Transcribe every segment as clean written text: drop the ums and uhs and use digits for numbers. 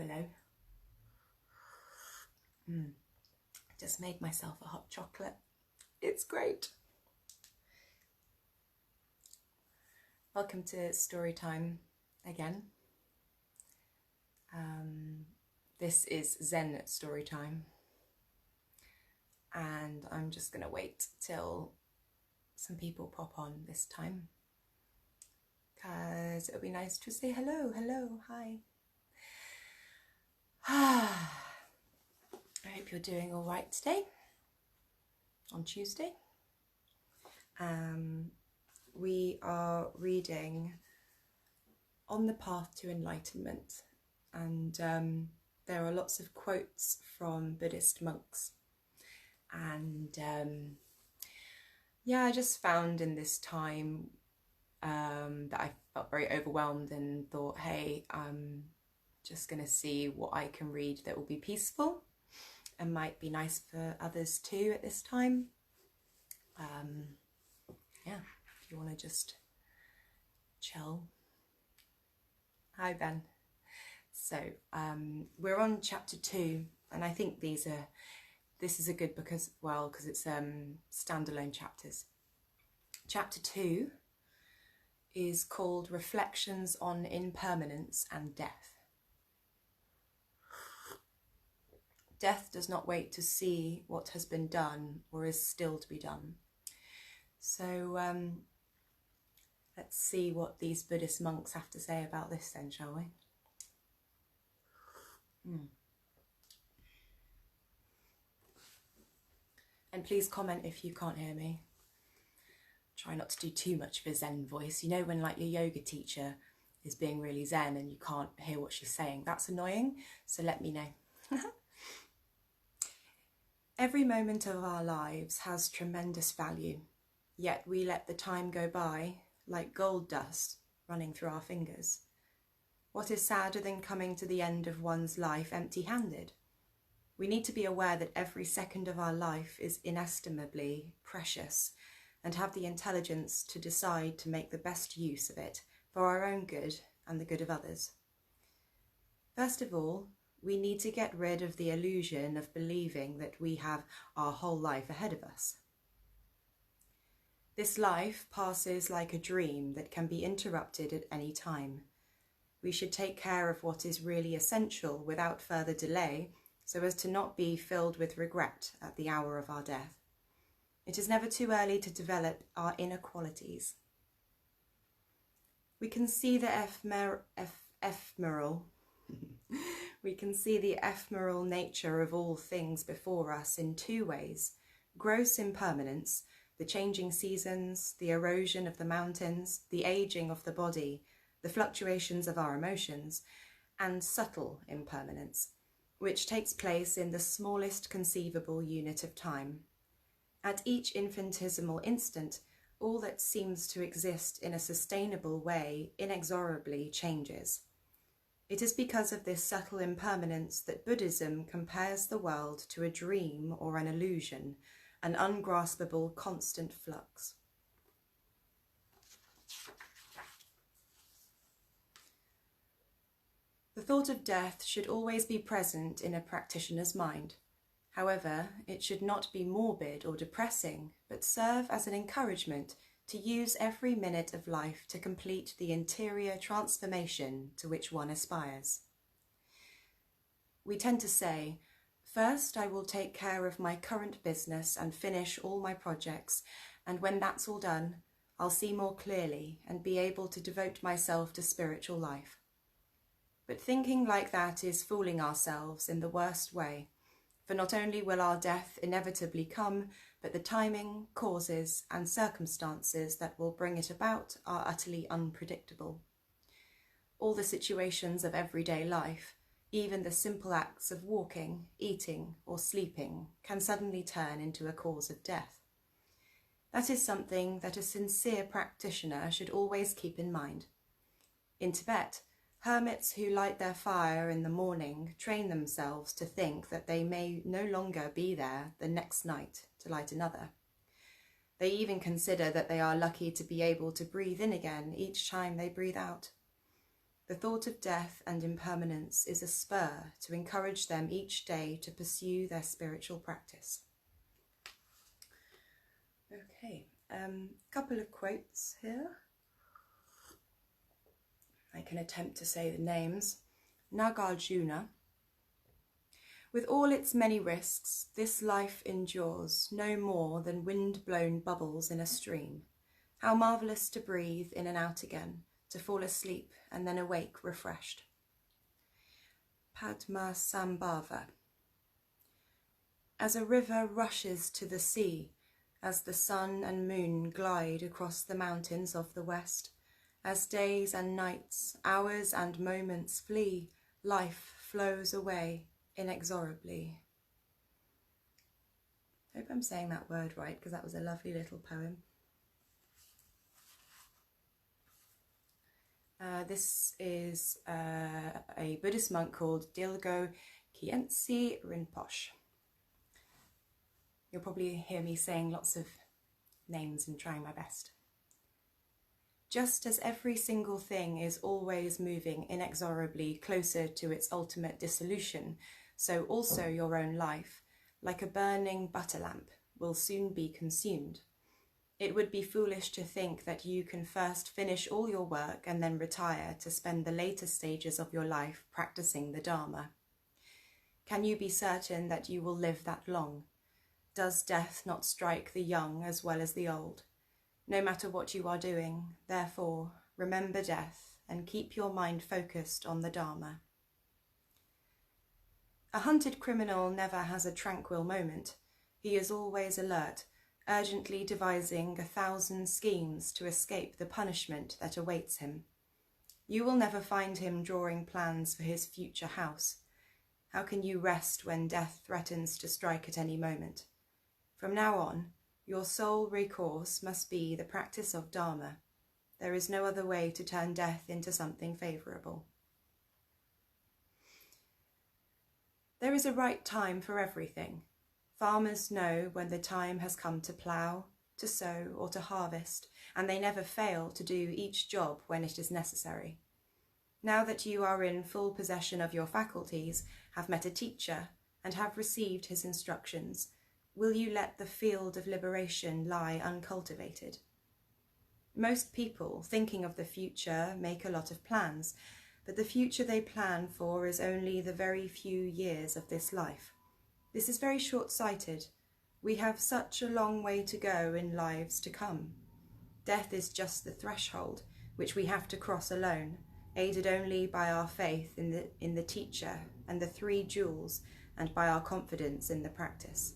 hello. Just made myself a hot chocolate. It's great. Welcome to story time again. This is Zen story time, and I'm just going to wait till some people pop on this time, because it'll be nice to say hello, hi. I hope you're doing all right today, on Tuesday. We are reading On the Path to Enlightenment, and there are lots of quotes from Buddhist monks, and I just found in this time that I felt very overwhelmed and thought, hey, I'm just going to see what I can read that will be peaceful and might be nice for others too at this time. If you want to just chill. Hi, Ben. So we're on chapter 2, and I think this is a good book as well, because it's standalone chapters. Chapter 2 is called Reflections on Impermanence and Death. Death does not wait to see what has been done or is still to be done. So let's see what these Buddhist monks have to say about this then, shall we? And please comment if you can't hear me. Try not to do too much of a Zen voice. You know when like your yoga teacher is being really Zen and you can't hear what she's saying? That's annoying, so let me know. Every moment of our lives has tremendous value, yet we let the time go by like gold dust running through our fingers. What is sadder than coming to the end of one's life empty-handed? We need to be aware that every second of our life is inestimably precious, and have the intelligence to decide to make the best use of it for our own good and the good of others. First of all, we need to get rid of the illusion of believing that we have our whole life ahead of us. This life passes like a dream that can be interrupted at any time. We should take care of what is really essential without further delay, so as to not be filled with regret at the hour of our death. It is never too early to develop our inner qualities. We can see the ephemeral nature of all things before us in two ways: gross impermanence, the changing seasons, the erosion of the mountains, the aging of the body, the fluctuations of our emotions, and subtle impermanence, which takes place in the smallest conceivable unit of time. At each infinitesimal instant, all that seems to exist in a sustainable way inexorably changes. It is because of this subtle impermanence that Buddhism compares the world to a dream or an illusion, an ungraspable constant flux. The thought of death should always be present in a practitioner's mind. However, it should not be morbid or depressing, but serve as an encouragement to use every minute of life to complete the interior transformation to which one aspires. We tend to say, first I will take care of my current business and finish all my projects, and when that's all done, I'll see more clearly and be able to devote myself to spiritual life. But thinking like that is fooling ourselves in the worst way, for not only will our death inevitably come, but the timing, causes, and circumstances that will bring it about are utterly unpredictable. All the situations of everyday life, even the simple acts of walking, eating, or sleeping, can suddenly turn into a cause of death. That is something that a sincere practitioner should always keep in mind. In Tibet, hermits who light their fire in the morning train themselves to think that they may no longer be there the next night to light another. They even consider that they are lucky to be able to breathe in again each time they breathe out. The thought of death and impermanence is a spur to encourage them each day to pursue their spiritual practice. Okay, couple of quotes here. I can attempt to say the names. Nagarjuna. With all its many risks, this life endures no more than wind-blown bubbles in a stream. How marvellous to breathe in and out again, to fall asleep and then awake refreshed. Padmasambhava. As a river rushes to the sea, as the sun and moon glide across the mountains of the west, as days and nights, hours and moments flee, life flows away inexorably. I hope I'm saying that word right, because that was a lovely little poem. This is a Buddhist monk called Dilgo Khyentse Rinpoche. You'll probably hear me saying lots of names and trying my best. Just as every single thing is always moving inexorably closer to its ultimate dissolution, so also your own life, like a burning butter lamp, will soon be consumed. It would be foolish to think that you can first finish all your work and then retire to spend the later stages of your life practicing the Dharma. Can you be certain that you will live that long? Does death not strike the young as well as the old? No matter what you are doing, therefore, remember death and keep your mind focused on the Dharma. A hunted criminal never has a tranquil moment. He is always alert, urgently devising 1,000 schemes to escape the punishment that awaits him. You will never find him drawing plans for his future house. How can you rest when death threatens to strike at any moment? From now on, your sole recourse must be the practice of Dharma. There is no other way to turn death into something favourable. There is a right time for everything. Farmers know when the time has come to plough, to sow, or to harvest, and they never fail to do each job when it is necessary. Now that you are in full possession of your faculties, have met a teacher, and have received his instructions, will you let the field of liberation lie uncultivated? Most people, thinking of the future, make a lot of plans, but the future they plan for is only the very few years of this life. This is very short-sighted. We have such a long way to go in lives to come. Death is just the threshold, which we have to cross alone, aided only by our faith in the teacher and the 3 jewels, and by our confidence in the practice.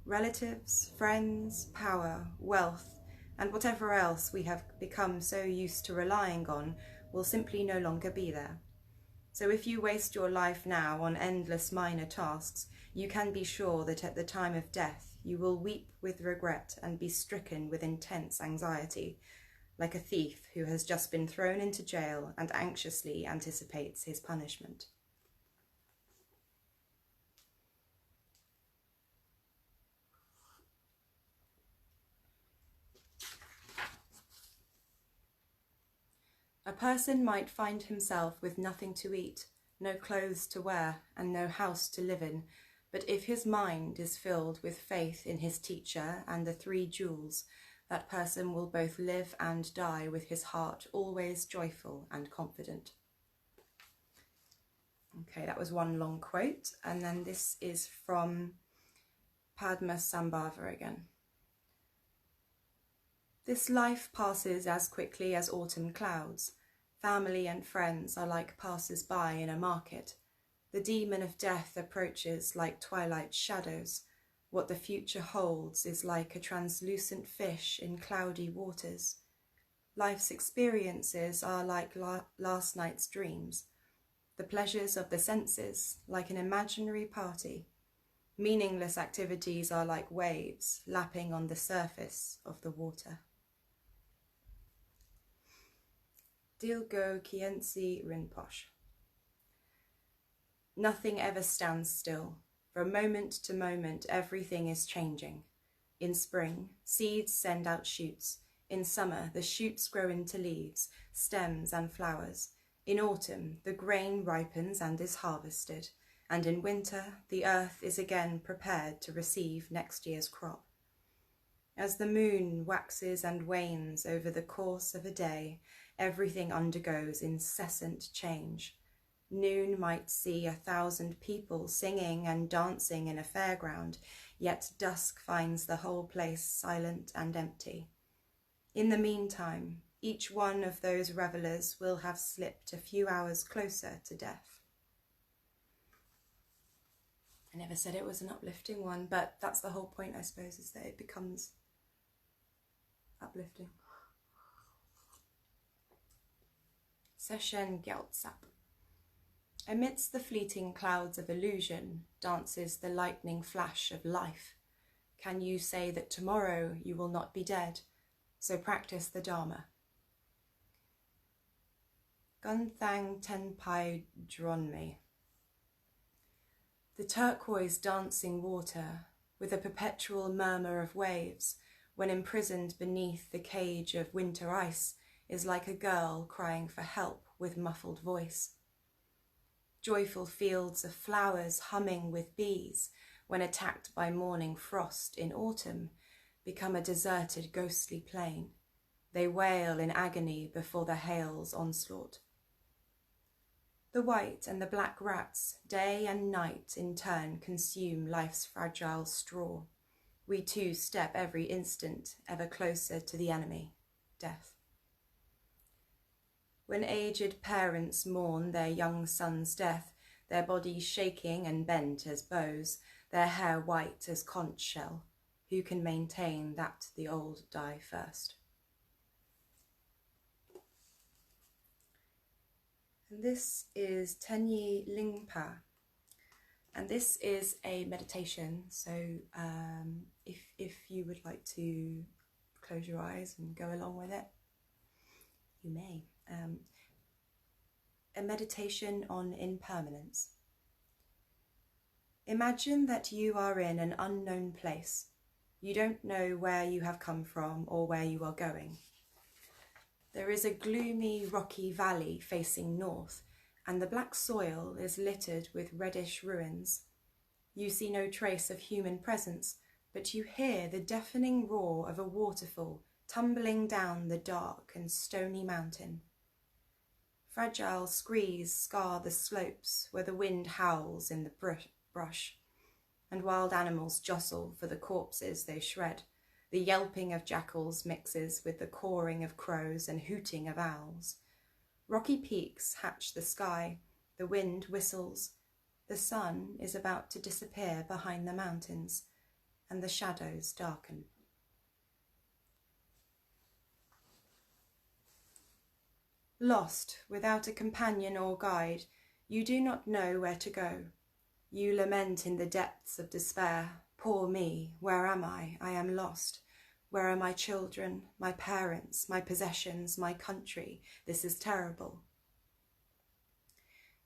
Relatives, friends, power, wealth, and whatever else we have become so used to relying on will simply no longer be there. So if you waste your life now on endless minor tasks, you can be sure that at the time of death you will weep with regret and be stricken with intense anxiety, like a thief who has just been thrown into jail and anxiously anticipates his punishment. A person might find himself with nothing to eat, no clothes to wear, and no house to live in, but if his mind is filled with faith in his teacher and the 3 jewels, that person will both live and die with his heart always joyful and confident. Okay, that was one long quote, and then this is from Padmasambhava again. This life passes as quickly as autumn clouds. Family and friends are like passers-by in a market. The demon of death approaches like twilight shadows. What the future holds is like a translucent fish in cloudy waters. Life's experiences are like last night's dreams. The pleasures of the senses, like an imaginary party. Meaningless activities are like waves lapping on the surface of the water. Dilgo Khyentse Rinpoche. Nothing ever stands still. From moment to moment, everything is changing. In spring, seeds send out shoots. In summer, the shoots grow into leaves, stems and flowers. In autumn, the grain ripens and is harvested, and in winter, the earth is again prepared to receive next year's crop. As the moon waxes and wanes over the course of a day, everything undergoes incessant change. Noon might see 1,000 people singing and dancing in a fairground, yet dusk finds the whole place silent and empty. In the meantime, each one of those revellers will have slipped a few hours closer to death. I never said it was an uplifting one, but that's the whole point, I suppose, is that it becomes uplifting. Seshen Gyaltsap. Amidst the fleeting clouds of illusion dances the lightning flash of life. Can you say that tomorrow you will not be dead? So practice the Dharma. Gunthang Tenpai Dronme. The turquoise dancing water, with a perpetual murmur of waves, when imprisoned beneath the cage of winter ice, is like a girl crying for help with muffled voice. Joyful fields of flowers humming with bees, when attacked by morning frost in autumn, become a deserted ghostly plain. They wail in agony before the hail's onslaught. The white and the black rats, day and night in turn, consume life's fragile straw. We too step every instant ever closer to the enemy, death. When aged parents mourn their young son's death, their bodies shaking and bent as bows, their hair white as conch shell, who can maintain that the old die first? And this is Tenyi Lingpa, and this is a meditation, so if you would like to close your eyes and go along with it, you may. A meditation on impermanence. Imagine that you are in an unknown place. You don't know where you have come from or where you are going. There is a gloomy, rocky valley facing north, and the black soil is littered with reddish ruins. You see no trace of human presence, but you hear the deafening roar of a waterfall tumbling down the dark and stony mountain. Fragile screes scar the slopes where the wind howls in the brush, and wild animals jostle for the corpses they shred. The yelping of jackals mixes with the cawing of crows and hooting of owls. Rocky peaks hatch the sky, the wind whistles, the sun is about to disappear behind the mountains, and the shadows darken. Lost, without a companion or guide, you do not know where to go. You lament in the depths of despair, poor me, where am I? I am lost. Where are my children, my parents, my possessions, my country? This is terrible.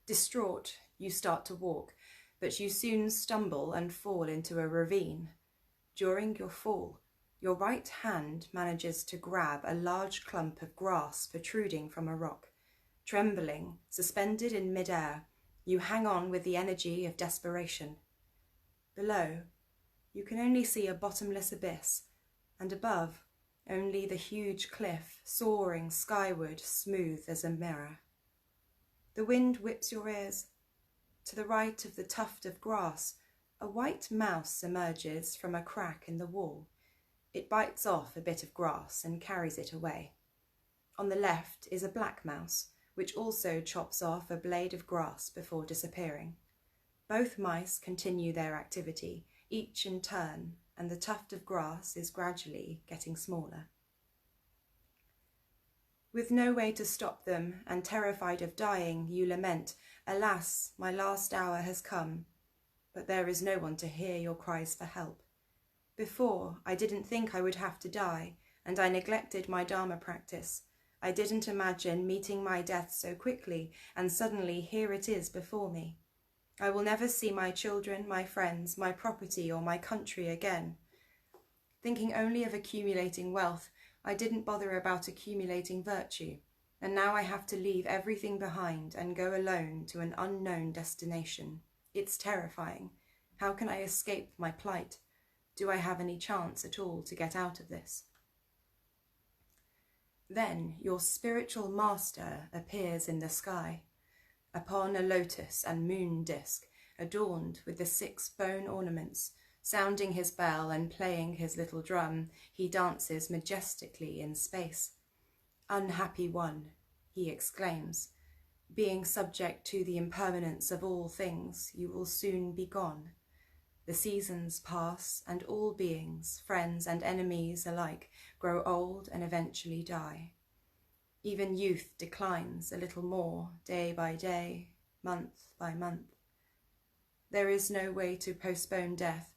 Distraught, you start to walk, but you soon stumble and fall into a ravine. During your fall, your right hand manages to grab a large clump of grass protruding from a rock. Trembling, suspended in mid-air, you hang on with the energy of desperation. Below, you can only see a bottomless abyss, and above, only the huge cliff soaring skyward, smooth as a mirror. The wind whips your ears. To the right of the tuft of grass, a white mouse emerges from a crack in the wall. It bites off a bit of grass and carries it away. On the left is a black mouse, which also chops off a blade of grass before disappearing. Both mice continue their activity, each in turn, and the tuft of grass is gradually getting smaller. With no way to stop them and terrified of dying, you lament, "Alas, my last hour has come." But there is no one to hear your cries for help. Before, I didn't think I would have to die, and I neglected my Dharma practice. I didn't imagine meeting my death so quickly, and suddenly here it is before me. I will never see my children, my friends, my property, or my country again. Thinking only of accumulating wealth, I didn't bother about accumulating virtue. and now I have to leave everything behind and go alone to an unknown destination. It's terrifying. How can I escape my plight? Do I have any chance at all to get out of this? Then your spiritual master appears in the sky, upon a lotus and moon disk, adorned with the 6 bone ornaments. Sounding his bell and playing his little drum, he dances majestically in space. Unhappy one, he exclaims, being subject to the impermanence of all things, you will soon be gone. The seasons pass, and all beings, friends and enemies alike, grow old and eventually die. Even youth declines a little more, day by day, month by month. There is no way to postpone death,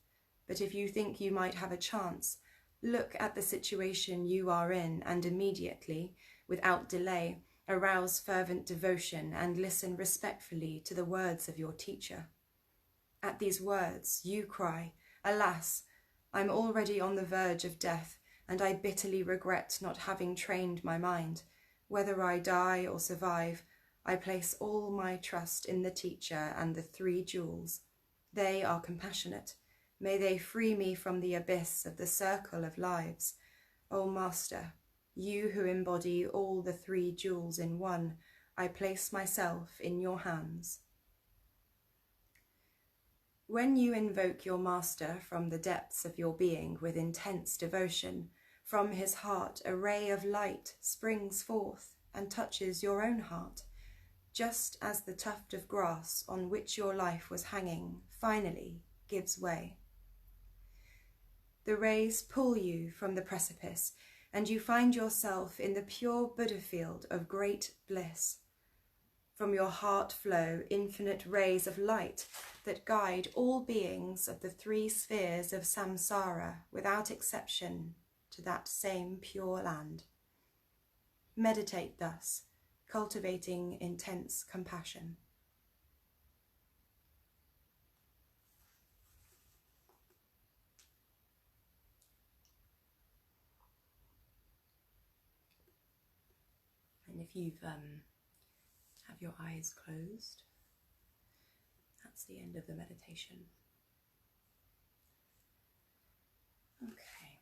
but if you think you might have a chance, look at the situation you are in and immediately, without delay, arouse fervent devotion and listen respectfully to the words of your teacher. At these words, you cry, "Alas, I'm already on the verge of death, and I bitterly regret not having trained my mind. Whether I die or survive, I place all my trust in the teacher and the 3 jewels. They are compassionate. May they free me from the abyss of the circle of lives. O Master, you who embody all the 3 jewels in one, I place myself in your hands." When you invoke your Master from the depths of your being with intense devotion, from his heart a ray of light springs forth and touches your own heart, just as the tuft of grass on which your life was hanging finally gives way. The rays pull you from the precipice, and you find yourself in the pure Buddha field of great bliss. From your heart flow infinite rays of light that guide all beings of the 3 spheres of samsara without exception to that same pure land. Meditate thus, cultivating intense compassion. And if you've have your eyes closed, that's the end of the meditation. Okay.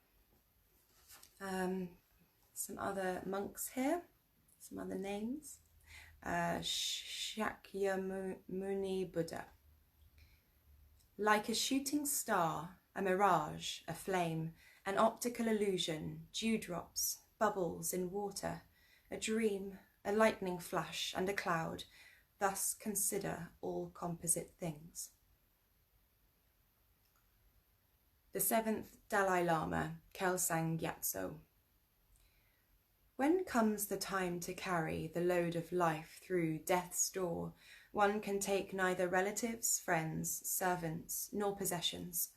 Some other monks here, some other names. Shakyamuni Buddha. Like a shooting star, a mirage, a flame, an optical illusion, dewdrops, bubbles in water, a dream, a lightning flash and a cloud, thus consider all composite things. The 7th Dalai Lama, Kelsang Gyatso. When comes the time to carry the load of life through death's door, one can take neither relatives, friends, servants, nor possessions.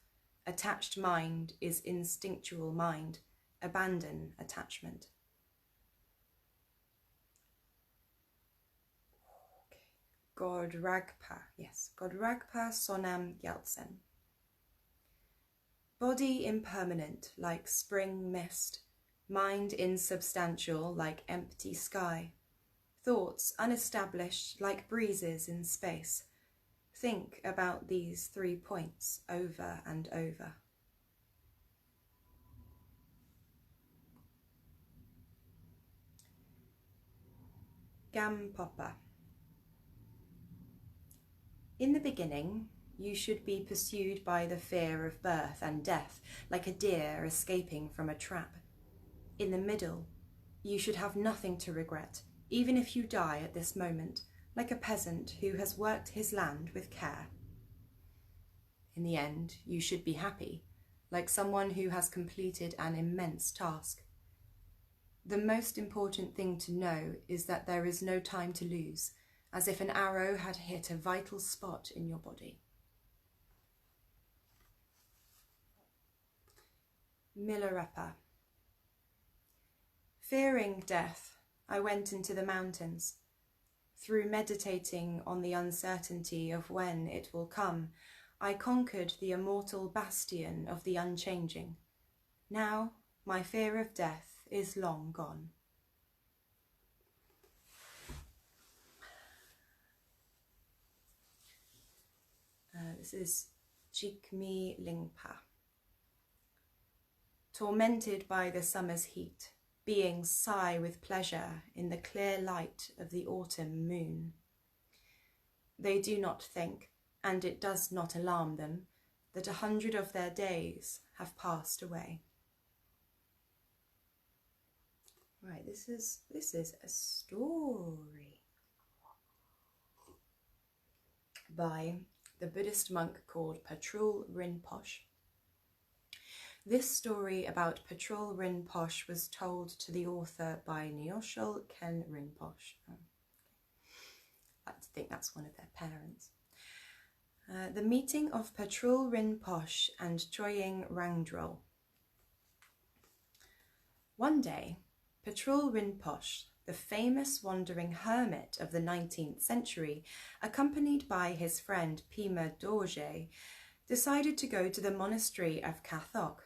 Attached mind is instinctual mind. Abandon attachment. Godragpa, yes, Godragpa Sonam Gyaltsen. Body impermanent like spring mist, mind insubstantial like empty sky, thoughts unestablished like breezes in space. Think about these 3 points over and over. Gampopa. In the beginning, you should be pursued by the fear of birth and death, like a deer escaping from a trap. In the middle, you should have nothing to regret, even if you die at this moment, like a peasant who has worked his land with care. In the end, you should be happy, like someone who has completed an immense task. The most important thing to know is that there is no time to lose, as if an arrow had hit a vital spot in your body. Milarepa. Fearing death, I went into the mountains. Through meditating on the uncertainty of when it will come, I conquered the immortal bastion of the unchanging. Now my fear of death is long gone. this is Jigme Lingpa. Tormented by the summer's heat, beings sigh with pleasure in the clear light of the autumn moon. They do not think, and it does not alarm them, that 100 of their days have passed away. Right, this is a story by the Buddhist monk called Patrul Rinpoche. This story about Patrul Rinpoche was told to the author by Nyoshul Ken Rinpoche. I think that's one of their parents. The meeting of Patrul Rinpoche and Choying Rangdrol. One day, Patrul Rinpoche, the famous wandering hermit of the 19th century, accompanied by his friend Pima Dorje, decided to go to the monastery of Kathok.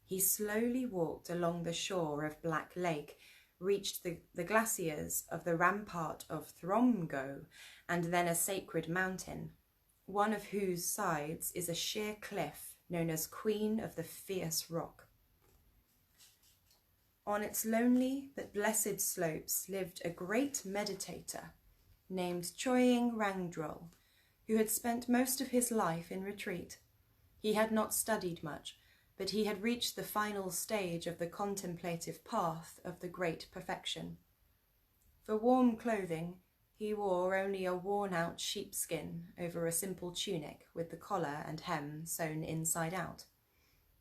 He slowly walked along the shore of Black Lake, reached the glaciers of the rampart of Thromgo, and then a sacred mountain, one of whose sides is a sheer cliff known as Queen of the Fierce Rock. On its lonely but blessed slopes lived a great meditator named Choying Rangdrol, who had spent most of his life in retreat. He had not studied much, but he had reached the final stage of the contemplative path of the great perfection. For warm clothing, he wore only a worn-out sheepskin over a simple tunic with the collar and hem sewn inside out.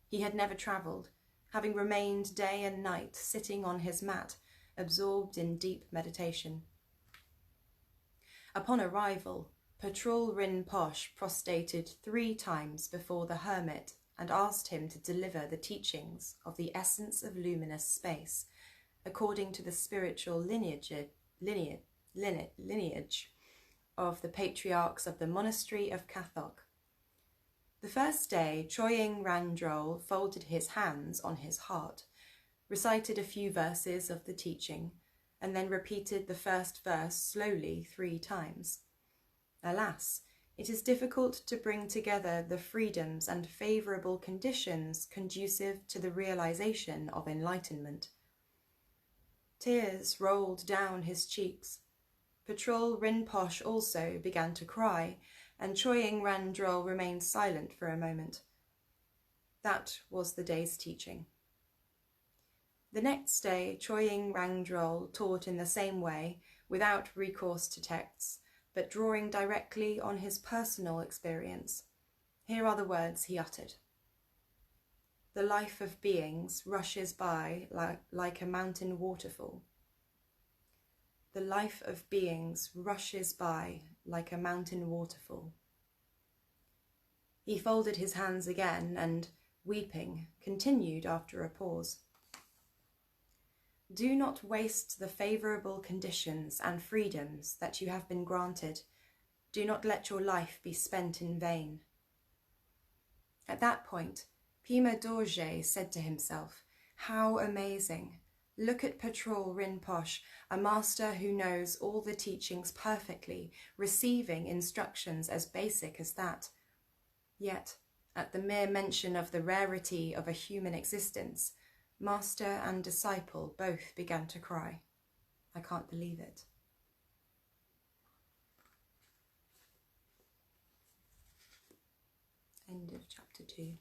He had never travelled, having remained day and night sitting on his mat, absorbed in deep meditation. Upon arrival, Patrul Rinpoche prostrated 3 times before the hermit and asked him to deliver the teachings of the essence of luminous space, according to the spiritual lineage of the patriarchs of the monastery of Kathok. The first day, Choying Rangdrol folded his hands on his heart, recited a few verses of the teaching, and then repeated the first verse slowly 3 times. Alas, it is difficult to bring together the freedoms and favourable conditions conducive to the realisation of enlightenment. Tears rolled down his cheeks. Patrul Rinpoche also began to cry, and Choying Rangdrol remained silent for a moment. That was the day's teaching. The next day, Choying Rangdrol taught in the same way, without recourse to texts, but drawing directly on his personal experience. Here are the words he uttered. The life of beings rushes by like a mountain waterfall. The life of beings rushes by like a mountain waterfall. He folded his hands again and, weeping, continued after a pause. Do not waste the favourable conditions and freedoms that you have been granted. Do not let your life be spent in vain. At that point, Pima Dorje said to himself, how amazing! Look at Patrul Rinpoche, a master who knows all the teachings perfectly, receiving instructions as basic as that. Yet, at the mere mention of the rarity of a human existence, master and disciple both began to cry. I can't believe it. End of chapter 2.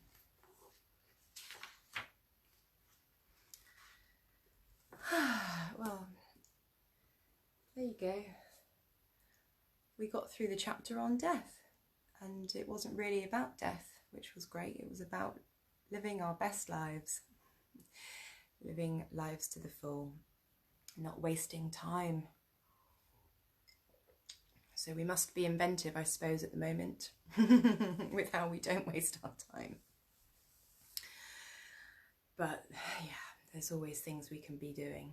Well, there you go. We got through the chapter on death, and it wasn't really about death, which was great. It was about living our best lives, living lives to the full, not wasting time. So we must be inventive, I suppose, at the moment with how we don't waste our time. But yeah, there's always things we can be doing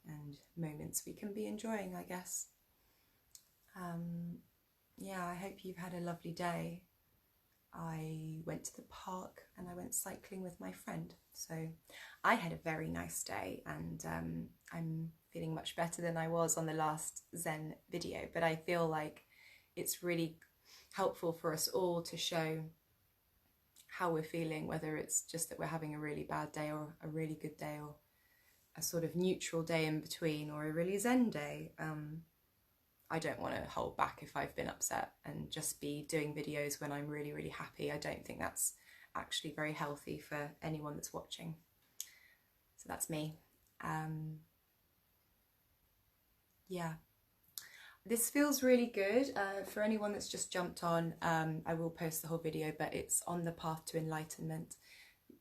and moments we can be enjoying, I guess. Yeah, I hope you've had a lovely day. I went to the park and I went cycling with my friend. So I had a very nice day, and I'm feeling much better than I was on the last Zen video, but I feel like it's really helpful for us all to show how we're feeling, whether it's just that we're having a really bad day or a really good day, or a sort of neutral day in between, or a really zen day. I don't want to hold back if I've been upset and just be doing videos when I'm really, really happy. I don't think that's actually very healthy for anyone that's watching. So that's me. Yeah. This feels really good. For anyone that's just jumped on, I will post the whole video, but it's on the path to enlightenment.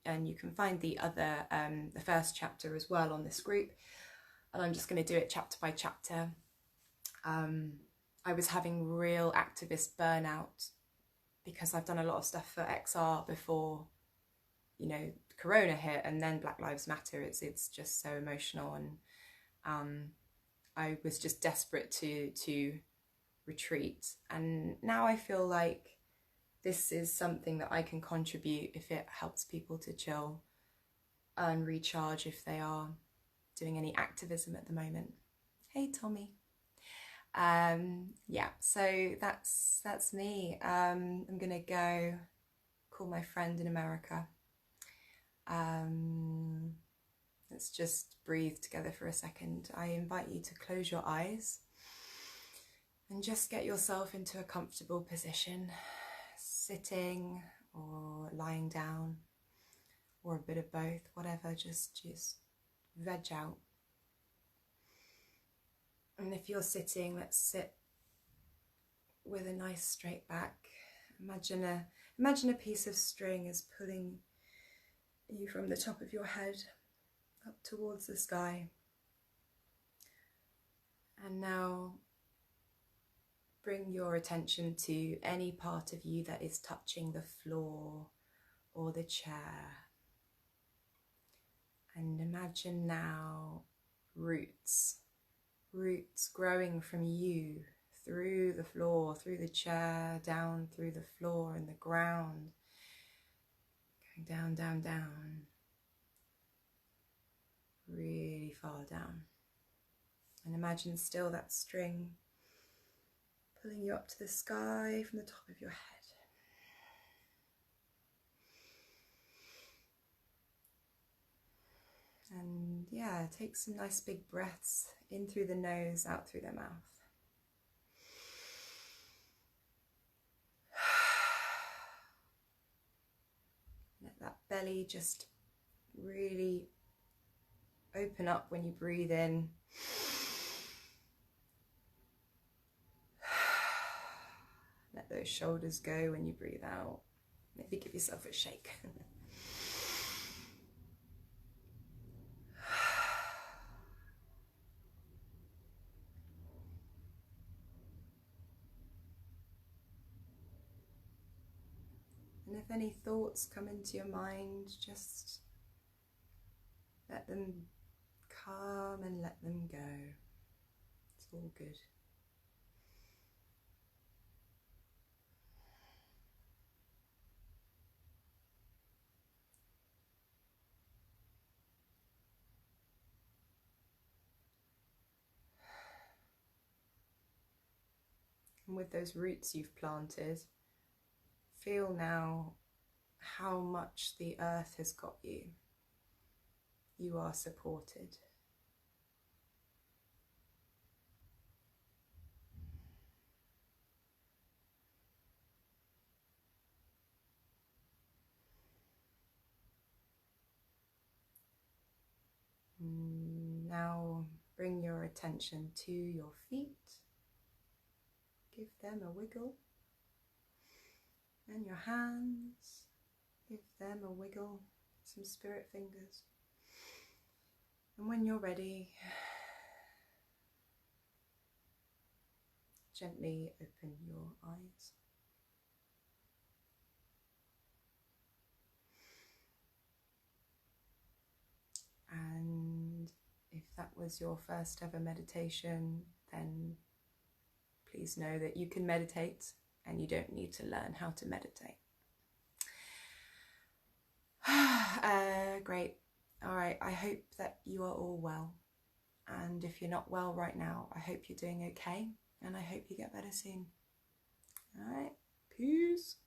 And you can find the other, the first chapter as well on this group. And I'm just going to do it chapter by chapter. I was having real activist burnout because I've done a lot of stuff for XR before, you know, Corona hit, and then Black Lives Matter. It's just so emotional, and I was just desperate to retreat. And now I feel like this is something that I can contribute if it helps people to chill and recharge if they are doing any activism at the moment. Hey Tommy. Yeah, so that's me. I'm gonna go call my friend in America. Let's just breathe together for a second. I invite you to close your eyes and just get yourself into a comfortable position, sitting or lying down, or a bit of both, whatever, just veg out. And if you're sitting, let's sit with a nice straight back. Imagine a piece of string is pulling you from the top of your head up towards the sky. And now bring your attention to any part of you that is touching the floor or the chair. And imagine now roots growing from you through the floor, through the chair, down through the floor and the ground, going down, down, down, really far down. And imagine still that string pulling you up to the sky from the top of your head. And yeah, take some nice big breaths in through the nose, out through the mouth. Let that belly just really open up when you breathe in. Let those shoulders go when you breathe out. Maybe give yourself a shake. And if any thoughts come into your mind, just let them come and let them go. It's all good. And with those roots you've planted, feel now how much the earth has got you. You are supported. Now bring your attention to your feet. Give them a wiggle. And your hands, give them a wiggle, some spirit fingers. And when you're ready, gently open your eyes. And if that was your first ever meditation, then please know that you can meditate and you don't need to learn how to meditate. Great. All right, I hope that you are all well. And if you're not well right now, I hope you're doing okay, and I hope you get better soon. All right. Tschüss.